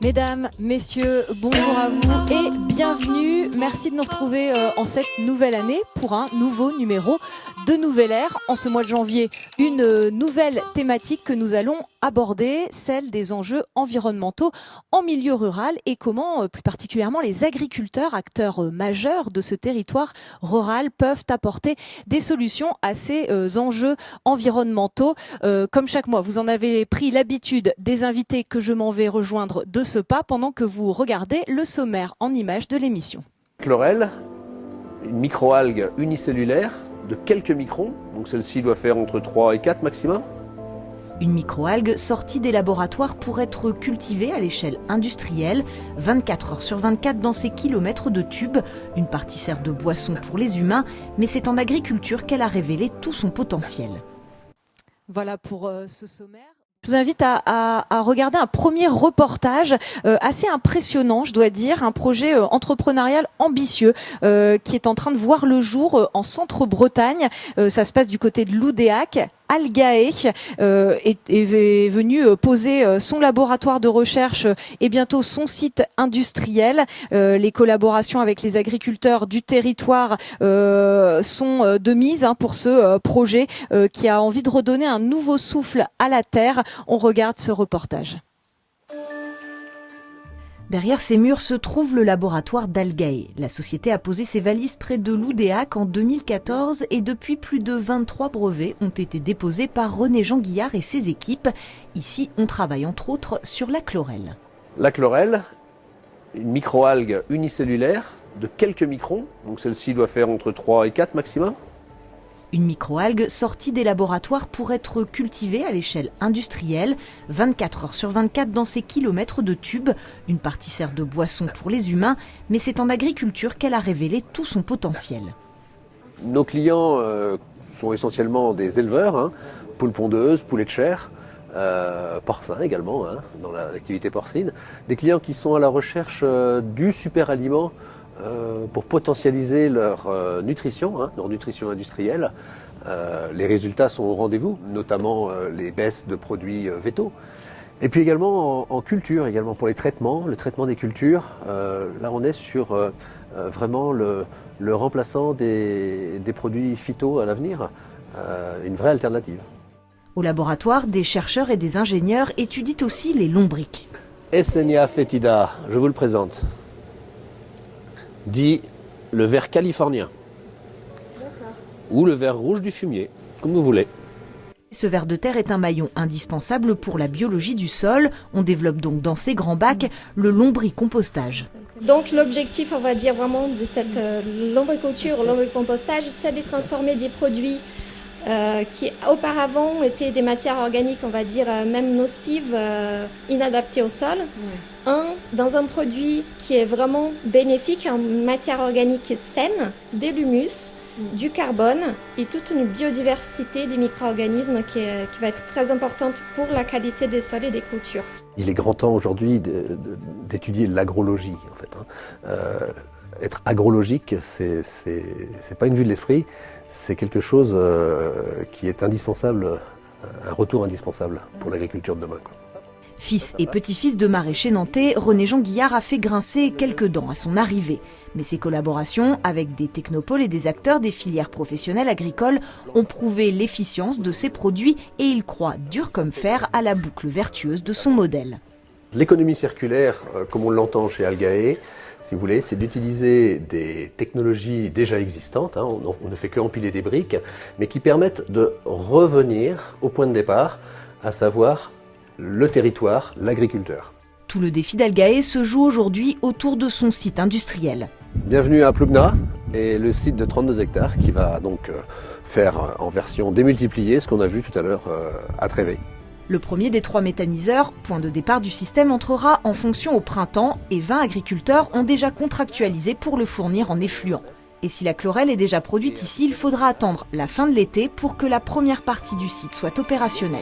Mesdames, messieurs, bonjour à vous et bienvenue. Merci de nous retrouver en cette nouvelle année pour un nouveau numéro de Nouvelle Ère. En ce mois de janvier, une nouvelle thématique que nous allons aborder, celle des enjeux environnementaux en milieu rural et comment, plus particulièrement, les agriculteurs, acteurs majeurs de ce territoire rural, peuvent apporter des solutions à ces enjeux environnementaux. Comme chaque mois, vous en avez pris l'habitude, des invités que je m'en vais rejoindre de ce pas pendant que vous regardez le sommaire en images de l'émission. Chlorelle, une microalgue unicellulaire de quelques microns, donc celle-ci doit faire entre 3 et 4 maximum. Une microalgue sortie des laboratoires pour être cultivée à l'échelle industrielle, 24 heures sur 24 dans ces kilomètres de tubes. Une partie sert de boisson pour les humains, mais c'est en agriculture qu'elle a révélé tout son potentiel. Voilà pour ce sommaire. Je vous invite à regarder un premier reportage assez impressionnant, je dois dire, un projet entrepreneurial ambitieux qui est en train de voir le jour en Centre-Bretagne. Ça se passe du côté de Loudéac. Algae est venu poser son laboratoire de recherche et bientôt son site industriel. Les collaborations avec les agriculteurs du territoire sont de mise pour ce projet qui a envie de redonner un nouveau souffle à la terre. On regarde ce reportage. Derrière ces murs se trouve le laboratoire d'Algae. La société a posé ses valises près de Loudéac en 2014 et depuis plus de 23 brevets ont été déposés par René-Jean Guillard et ses équipes. Ici, on travaille entre autres sur la chlorelle. La chlorelle, une microalgue unicellulaire de quelques microns, donc celle-ci doit faire entre 3 et 4 maximum. Une microalgue sortie des laboratoires pour être cultivée à l'échelle industrielle, 24 heures sur 24 dans ces kilomètres de tubes. Une partie sert de boisson pour les humains, mais c'est en agriculture qu'elle a révélé tout son potentiel. Nos clients sont essentiellement des éleveurs, poules pondeuses, poulets de chair, porcins également, dans l'activité porcine. Des clients qui sont à la recherche du super aliment pour potentialiser leur nutrition, leur nutrition industrielle. Les résultats sont au rendez-vous, notamment les baisses de produits végétaux. Et puis également en culture, également pour les traitements, le traitement des cultures. Là on est sur vraiment le remplaçant des produits phyto à l'avenir, une vraie alternative. Au laboratoire, des chercheurs et des ingénieurs étudient aussi les lombrics. Essenia foetida, je vous le présente. Dit le ver californien ou le ver rouge du fumier, comme vous voulez. Ce ver de terre est un maillon indispensable pour la biologie du sol. On développe donc dans ces grands bacs le lombricompostage. Donc l'objectif, on va dire vraiment de cette lombriculture, lombricompostage, c'est de transformer des produits qui auparavant étaient des matières organiques, on va dire même nocives, inadaptées au sol, dans un produit qui est vraiment bénéfique, en matière organique saine, des l'humus, du carbone et toute une biodiversité des micro-organismes qui va être très importante pour la qualité des sols et des cultures. Il est grand temps aujourd'hui d'étudier l'agrologie en fait. Être agrologique, c'est pas une vue de l'esprit, c'est quelque chose qui est indispensable, un retour indispensable pour l'agriculture de demain. Fils et petit-fils de maraîchers nantais, René-Jean Guillard a fait grincer quelques dents à son arrivée. Mais ses collaborations avec des technopoles et des acteurs des filières professionnelles agricoles ont prouvé l'efficience de ses produits et il croit dur comme fer à la boucle vertueuse de son modèle. L'économie circulaire, comme on l'entend chez Algae, si vous voulez, c'est d'utiliser des technologies déjà existantes, on ne fait qu'empiler des briques, mais qui permettent de revenir au point de départ, à savoir le territoire, l'agriculteur. Tout le défi d'Algae se joue aujourd'hui autour de son site industriel. Bienvenue à Plougna et le site de 32 hectares qui va donc faire en version démultipliée ce qu'on a vu tout à l'heure à Tréveil. Le premier des 3 méthaniseurs, point de départ du système, entrera en fonction au printemps et 20 agriculteurs ont déjà contractualisé pour le fournir en effluent. Et si la chlorelle est déjà produite ici, il faudra attendre la fin de l'été pour que la première partie du site soit opérationnelle.